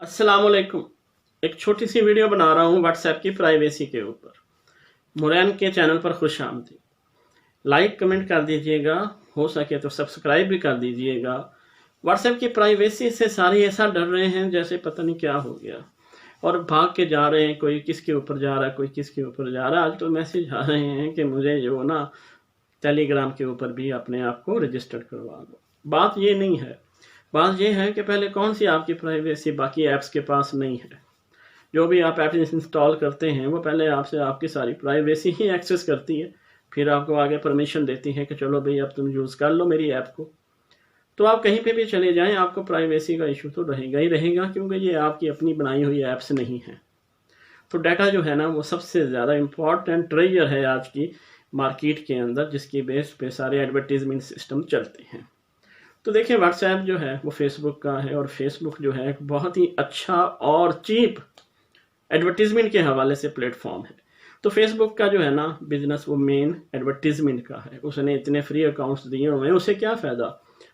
अस्सलाम वालेकुम। एक छोटी सी वीडियो बना रहा हूँ व्हाट्सएप की प्राइवेसी के ऊपर। मुरैन के चैनल पर खुश आमदीद। लाइक कमेंट कर दीजिएगा, हो सके तो सब्सक्राइब भी कर दीजिएगा। व्हाट्सएप की प्राइवेसी से सारे ऐसा डर रहे हैं जैसे पता नहीं क्या हो गया, और भाग के जा रहे हैं, कोई किसके ऊपर जा रहा है, कोई किसके ऊपर जा रहा है। आज तो मैसेज आ रहे हैं कि मुझे जो ना टेलीग्राम के ऊपर भी अपने आप को रजिस्टर्ड करवा दो। बात ये नहीं है, बात ये है कि पहले कौन सी आपकी प्राइवेसी बाकी ऐप्स के पास नहीं है। जो भी आप ऐप इंस्टॉल करते हैं वो पहले आपसे आपकी सारी प्राइवेसी ही एक्सेस करती है, फिर आपको आगे परमिशन देती है कि चलो भाई अब तुम यूज़ कर लो मेरी ऐप को। तो आप कहीं पे भी चले जाएं, आपको प्राइवेसी का इशू तो रहेगा ही रहेगा, क्योंकि ये आपकी अपनी बनाई हुई ऐप्स नहीं है। तो डाटा जो है ना वो सबसे ज़्यादा इम्पॉर्टेंट ट्रेजर है आज की मार्केट के अंदर, जिसकी बेस पे सारे एडवर्टीजमेंट सिस्टम चलते हैं। तो देखिए, व्हाट्सएप जो है वो फेसबुक का है, और फेसबुक जो है एक बहुत ही अच्छा और चीप एडवर्टीजमेंट के हवाले से प्लेटफॉर्म है। तो फेसबुक का जो है ना बिजनेस वो मेन एडवर्टीजमेंट का है। उसने इतने फ्री अकाउंट्स दिए हुए हैं, उसे क्या फ़ायदा?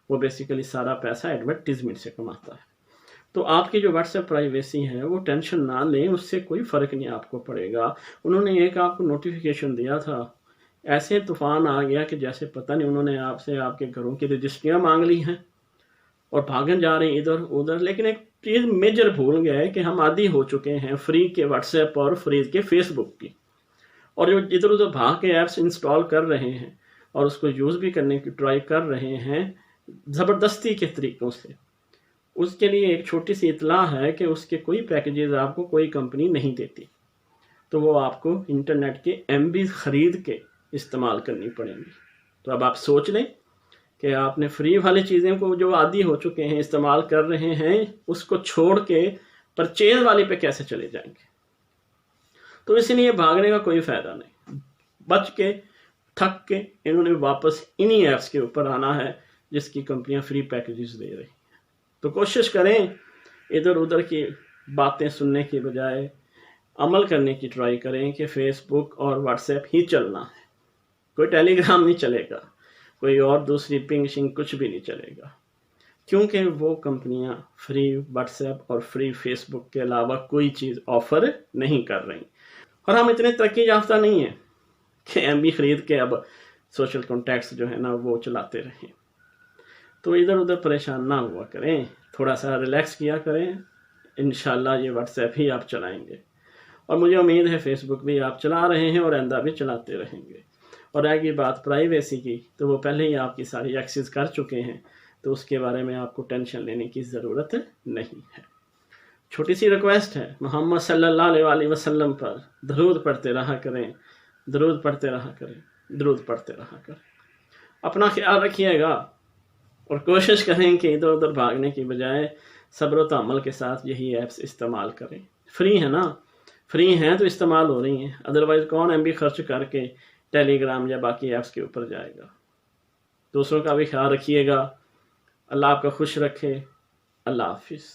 वो बेसिकली सारा पैसा एडवर्टीजमेंट से कमाता है। तो आपकी जो व्हाट्सएप प्राइवेसी है वो टेंशन ना लें, उससे कोई फ़र्क नहीं आपको पड़ेगा। उन्होंने एक आपको नोटिफिकेशन दिया था, ऐसे तूफान आ गया कि जैसे पता नहीं उन्होंने आपसे आपके घरों की रजिस्ट्रियाँ मांग ली हैं और भागन जा रहे हैं इधर उधर। लेकिन एक चीज़ मेजर भूल गए कि हम आदी हो चुके हैं फ्री के व्हाट्सएप और फ्री के फेसबुक की, और जो इधर उधर भाग के ऐप्स इंस्टॉल कर रहे हैं और उसको यूज़ भी करने की ट्राई कर रहे हैं ज़बरदस्ती के तरीक़ों से, उसके लिए एक छोटी सी इतला है कि उसके कोई पैकेजेस आपको कोई कंपनी नहीं देती। तो वो आपको इंटरनेट के MB ख़रीद के इस्तेमाल करनी पड़ेंगी। तो अब आप सोच लें कि आपने फ्री वाली चीज़ें को जो आदी हो चुके हैं इस्तेमाल कर रहे हैं, उसको छोड़ के परचेज वाली पे कैसे चले जाएंगे। तो इसलिए भागने का कोई फ़ायदा नहीं। बच के थक के इन्होंने वापस इन्हीं ऐप्स के ऊपर आना है जिसकी कंपनियां फ्री पैकेजेस दे रही हैं। तो कोशिश करें, इधर उधर की बातें सुनने की बजाय अमल करने की ट्राई करें कि फेसबुक और व्हाट्सएप ही चलना है। कोई टेलीग्राम नहीं चलेगा, कोई और दूसरी पिंग शिंग कुछ भी नहीं चलेगा, क्योंकि वो कंपनियां फ्री व्हाट्सएप और फ्री फेसबुक के अलावा कोई चीज़ ऑफर नहीं कर रही। और हम इतने तरक्की याफ्ता नहीं हैं कि MB ख़रीद के अब सोशल कॉन्टैक्ट्स जो है ना वो चलाते रहें। तो इधर उधर परेशान ना हुआ करें, थोड़ा सा रिलैक्स किया करें। इंशाल्लाह ये व्हाट्सएप ही आप चलाएंगे, और मुझे उम्मीद है फेसबुक भी आप चला रहे हैं और आइंदा भी चलाते रहेंगे। और आगे बात प्राइवेसी की, तो वो पहले ही आपकी सारी एक्सेस कर चुके हैं, तो उसके बारे में आपको टेंशन लेने की ज़रूरत नहीं है। छोटी सी रिक्वेस्ट है, मोहम्मद सल्लल्लाहु अलैहि वसल्लम पर दरूद पढ़ते रहा करें, दरूद पढ़ते रहा करें, दरूद पढ़ते रहा करें। अपना ख्याल रखिएगा और कोशिश करें कि इधर उधर भागने की बजाय सब्र तहम्मुल के साथ यही ऐप्स इस्तेमाल करें। फ्री है ना, फ्री हैं तो इस्तेमाल हो रही हैं, अदरवाइज़ कौन MB खर्च करके टेलीग्राम या बाकी ऐप्स के ऊपर जाएगा। दूसरों का भी ख्याल रखिएगा। अल्लाह आपका खुश रखे। अल्लाह हाफिज़।